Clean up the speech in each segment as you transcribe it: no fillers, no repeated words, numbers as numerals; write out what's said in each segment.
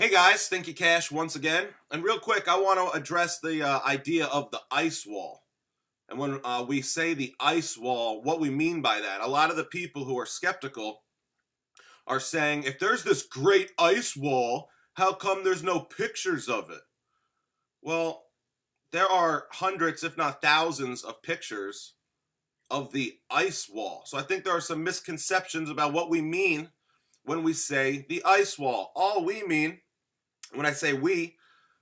Hey guys, Stinky Cash once again. And real quick, I want to address the idea of the ice wall. And when we say the ice wall, what we mean by that. A lot of the people who are skeptical are saying, if there's this great ice wall, how come there's no pictures of it? Well, there are hundreds, if not thousands, of pictures of the ice wall. So I think there are some misconceptions about what we mean when we say the ice wall. All we mean, when I say we,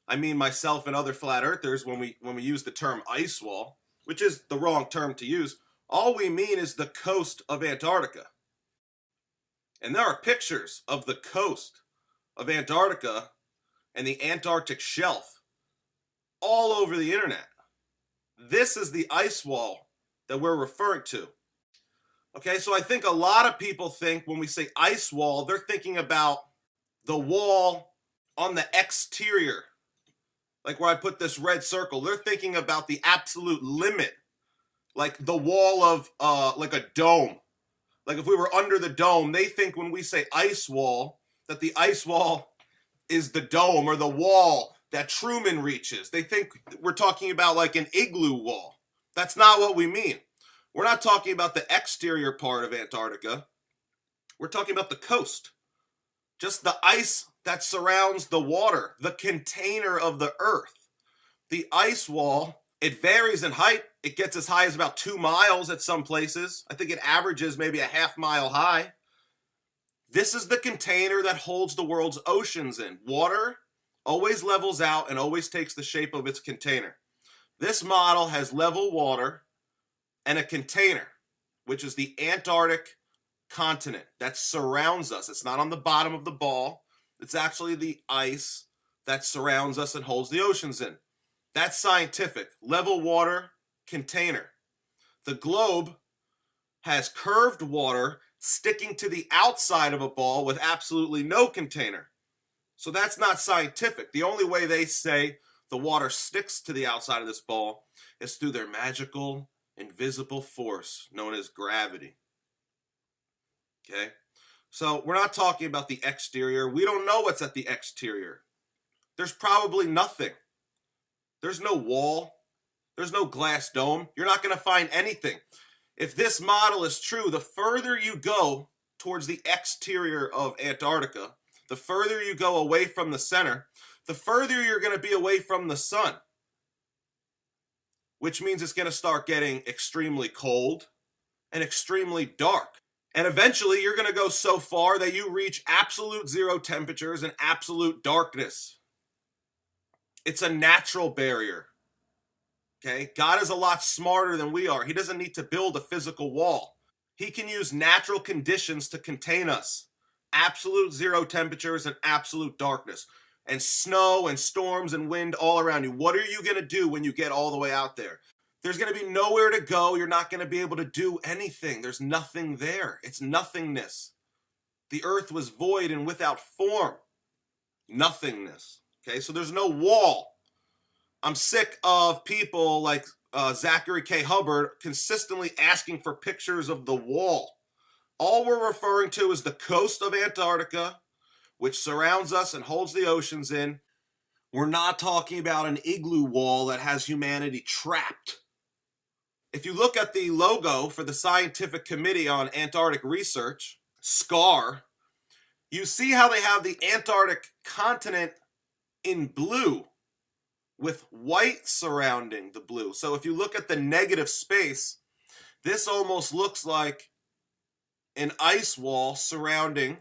I mean myself and other flat earthers when we use the term ice wall, which is the wrong term to use. All we mean is the coast of Antarctica. And there are pictures of the coast of Antarctica and the Antarctic shelf all over the internet. This is the ice wall that we're referring to. Okay, so I think a lot of people think when we say ice wall, they're thinking about the wall on the exterior, like where I put this red circle. They're thinking about the absolute limit, like the wall of like a dome. Like if we were under the dome, they think when we say ice wall, that the ice wall is the dome or the wall that Truman reaches. They think we're talking about like an igloo wall. That's not what we mean. We're not talking about the exterior part of Antarctica. We're talking about the coast. Just the ice that surrounds the water, the container of the earth. The ice wall, it varies in height. It gets as high as about 2 miles at some places. I think it averages maybe a half-mile high. This is the container that holds the world's oceans in. Water always levels out and always takes the shape of its container. This model has level water and a container, which is the Antarctic continent that surrounds us. It's not on the bottom of the ball. It's actually the ice that surrounds us and holds the oceans in. That's scientific. Level water container. The globe has curved water sticking to the outside of a ball with absolutely no container. So that's not scientific. The only way they say the water sticks to the outside of this ball is through their magical, invisible force known as gravity. Okay? So we're not talking about the exterior. We don't know what's at the exterior. There's probably nothing. There's no wall. There's no glass dome. You're not going to find anything. If this model is true, the further you go towards the exterior of Antarctica, the further you go away from the center, the further you're going to be away from the sun, which means it's going to start getting extremely cold and extremely dark. And eventually you're going to go so far that you reach absolute zero temperatures and absolute darkness. It's a natural barrier. Okay? God is a lot smarter than we are. He doesn't need to build a physical wall. He can use natural conditions to contain us. Absolute zero temperatures and absolute darkness. And snow and storms and wind all around you. What are you going to do when you get all the way out there? There's going to be nowhere to go. You're not going to be able to do anything. There's nothing there. It's nothingness. The earth was void and without form. Nothingness. Okay, so there's no wall. I'm sick of people like Zachary K. Hubbard consistently asking for pictures of the wall. All we're referring to is the coast of Antarctica, which surrounds us and holds the oceans in. We're not talking about an igloo wall that has humanity trapped. If you look at the logo for the Scientific Committee on Antarctic Research, SCAR, you see how they have the Antarctic continent in blue with white surrounding the blue. So if you look at the negative space, this almost looks like an ice wall surrounding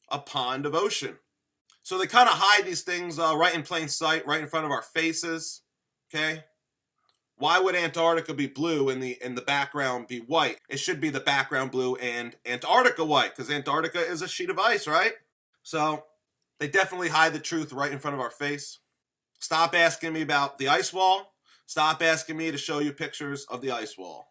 a pond of ocean. So they kind of hide these things right in plain sight, right in front of our faces, okay? Why would Antarctica be blue and the background be white? It should be the background blue and Antarctica white, because Antarctica is a sheet of ice, right? So they definitely hide the truth right in front of our face. Stop asking me about the ice wall. Stop asking me to show you pictures of the ice wall.